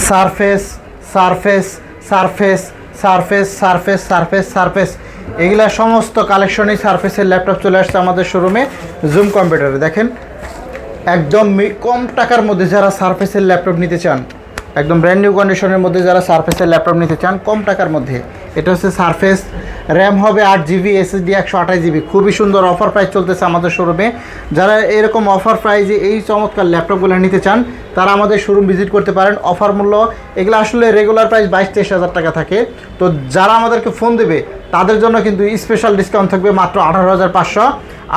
Surface surface surface surface surface surface surface এগুলা সমস্ত কালেকশনই সারফেসের ল্যাপটপ চলে আসছে আমাদের শোরুমে জুম কম্পিউটারে। দেখেন একদম কম টাকার মধ্যে যারা সারফেসের ল্যাপটপ নিতে চান, একদম ব্র্যান্ড নিউ কন্ডিশনের মধ্যে যারা সারফেসের ল্যাপটপ নিতে চান কম টাকার মধ্যে, এটা হচ্ছে সারফেস। র্যাম হবে 8 GB, SSD 128 GB। খুবই সুন্দর অফার প্রাইস চলতেছে আমাদের শোরুমে। যারা এরকম অফার প্রাইসে এই চমৎকার ল্যাপটপগুলো নিতে চান তারা আমাদের শোরুম ভিজিট করতে পারেন। অফার মূল্য এগুলো আসলে রেগুলার প্রাইস 22-23 হাজার টাকা থাকে। তো যারা আমাদেরকে ফোন দেবে তাদের জন্য কিন্তু স্পেশাল ডিসকাউন্ট থাকবে মাত্র 18,500,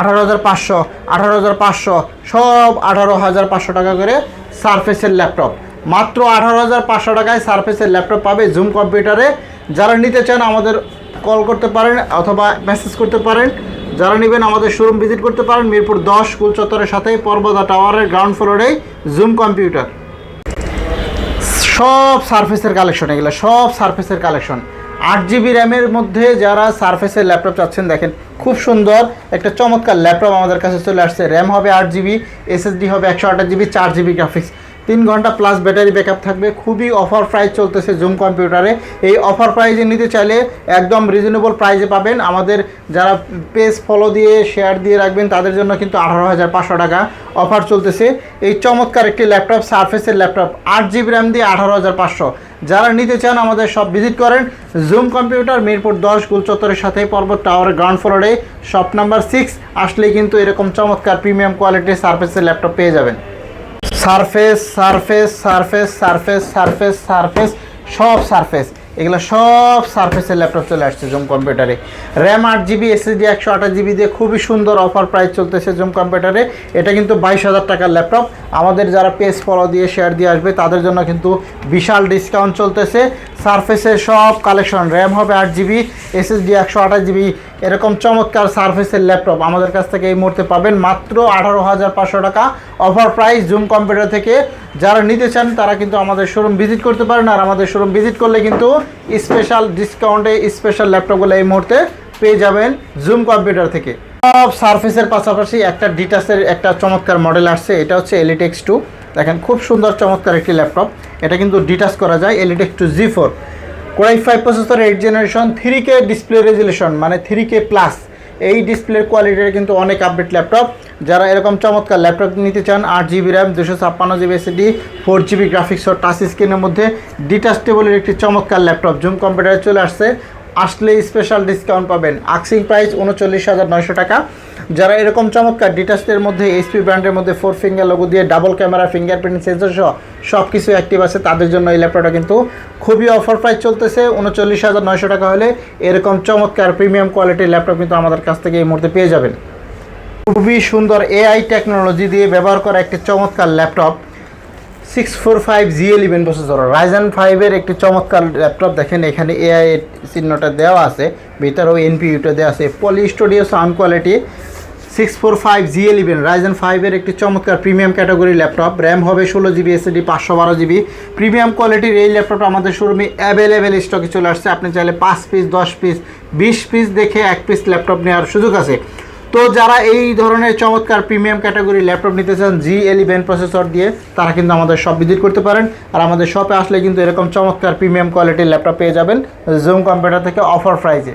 18,500, 18,500, সব 18,500 টাকা করে সারফেসের ল্যাপটপ। মাত্র 18,500 টাকায় সারফেসের ল্যাপটপ পাবে জুম কম্পিউটারে। যারা নিতে চান আমাদের কল করতে পারেন অথবা মেসেজ করতে পারেন। যারা নেবেন আমাদের শোরুম ভিজিট করতে পারেন মিরপুর 10 স্কুল চত্বরের সাথেই পর্বতা টাওয়ারের গ্রাউন্ড ফ্লোরেই জুম কম্পিউটার। সব সারফেসের কালেকশন, এগুলো সব সারফেসের কালেকশন। 8 GB র্যামের মধ্যে যারা সারফেসের ল্যাপটপ চাচ্ছেন, দেখেন খুব সুন্দর একটা চমৎকার ল্যাপটপ আমাদের কাছে চলে আসছে। র্যাম হবে 8 GB, SSD হবে 128 GB, 4 GB গ্রাফিক্স, 3 ঘন্টা প্লাস ব্যাটারি ব্যাকআপ থাকবে। খুবই অফার প্রাইস চলতেছে জুম কম্পিউটারে। এই অফার প্রাইসে নিতে চাইলে একদম রিজনেবল প্রাইসে পাবেন। আমাদের যারা পেজ ফলো দিয়ে শেয়ার দিয়ে রাখবেন তাদের জন্য কিন্তু 18,500 টাকা অফার চলতেছে। এই চমৎকার একটি ল্যাপটপ সারফেসের ল্যাপটপ 8 GB র্যাম দিয়ে 18,500। যারা নিতে চান আমাদের সব ভিজিট করেন জুম কম্পিউটার মিরপুর 10 স্কুল চত্বরের সাথে পর্বত টাওয়ারের গ্রাউন্ড ফ্লোরে শপ নাম্বার 6 আসলেই কিন্তু এরকম চমৎকার প্রিমিয়াম কোয়ালিটির সারফেসের ল্যাপটপ পেয়ে যাবেন। Surface surface surface surface surface surface সব সারফেস, এগুলো সব সারফেসের ল্যাপটপ চলে আসছে জুম কম্পিউটারে। র্যাম 8 GB, SSD 128 GB দিয়ে খুবই সুন্দর অফার প্রাইস চলতেছে জুম কম্পিউটারে। এটা কিন্তু 22,000 টাকার ল্যাপটপ। আমাদের যারা পেজ ফলো দিয়ে শেয়ার দিয়ে আসবে তাদের জন্য কিন্তু বিশাল ডিসকাউন্ট চলতেছে। সারফেসের সব কালেকশন, র্যাম হবে 8 GB, SSD 128 GB, এরকম চমৎকার সারফেসের ল্যাপটপ আমাদের কাছ থেকে এই মুহূর্তে পাবেন মাত্র 18,500 টাকা অফার প্রাইস জুম কম্পিউটার থেকে। যারা নিতে চান তারা কিন্তু আমাদের শোরুম ভিজিট করতে পারেন, আর আমাদের শোরুম ভিজিট করলে কিন্তু স্পেশাল ডিসকাউন্টে স্পেশাল ল্যাপটপগুলো এই মুহূর্তে পেয়ে যাবেন জুম কম্পিউটার থেকে। সব সারফেসের পাশাপাশি একটা ডিটাসের একটা চমৎকার মডেল আসছে, এটা হচ্ছে Elite X2। দেখেন খুব সুন্দর চমৎকার একটি ল্যাপটপ, এটা কিন্তু ডিটাচ করা যায়। Elite X2 G4 Core i5 processor, 8 generation, 3K display resolution মানে 3K প্লাস। এই ডিসপ্লের কোয়ালিটির কিন্তু অনেক আপডেট ল্যাপটপ। যারা এরকম চমৎকার ল্যাপটপ নিতে চান 8 GB RAM, 256 GB SSD, 4 GB graphics ও টাচ স্ক্রিনের মধ্যে ডিটাচেবলের একটি চমৎকার ল্যাপটপ জুম কম্পিউটারে চলে আসছে। আসলে স্পেশাল ডিসকাউন্ট পাবেন। আস্কিং প্রাইস 39,900 টাকা। যারা এরকম চমৎকার ডিটাচের মধ্যে HP ব্র্যান্ডের মধ্যে 4 ফিঙ্গার লোগো দিয়ে ডাবল ক্যামেরা ফিঙ্গারপ্রিন্ট সেন্সর সহ সব কিছু অ্যাক্টিভ আছে তাদের জন্য এই ল্যাপটপটা কিন্তু খুবই অফার প্রাইস চলতেছে। 39,900 টাকা হলে এরকম চমৎকার প্রিমিয়াম কোয়ালিটির ল্যাপটপ কিন্তু আমাদের কাছ থেকে এই মুহূর্তে পেয়ে যাবেন। খুবই সুন্দর AI টেকনোলজি দিয়ে ব্যবহার করা একটি চমৎকার ল্যাপটপ 645G11 প্রসেসর, Ryzen 5 এর একটি চমৎকার ল্যাপটপ। দেখেন এখানে AI চিহ্নটা দেওয়া আছে, ভিতরেও NPUটা দেওয়া আছে। Poly Studio sound quality 645G11 Ryzen 5 এর একটি চমৎকার প্রিমিয়াম ক্যাটাগরি ল্যাপটপ। র্যাম হবে 16 GB, SSD 512 GB। প্রিমিয়াম কোয়ালিটির এই ল্যাপটপটা আমাদের শোরুমে অ্যাভেলেবেল স্টকে চলে আসছে। আপনি চাইলে 5 পিস, 10 পিস, 20 পিস দেখে 1 পিস ল্যাপটপ নেওয়ার সুযোগ আছে। তো যারা এই ধরনের চমৎকার প্রিমিয়াম ক্যাটাগরি ল্যাপটপ নিতে চান G11 প্রসেসর দিয়ে, তারা কিন্তু আমাদের শপ ভিজিট করতে পারেন। আর আমাদের শপে আসলে কিন্তু এরকম চমৎকার প্রিমিয়াম কোয়ালিটির ল্যাপটপ পেয়ে যাবেন জুম কম্পিউটার থেকে অফার প্রাইসে।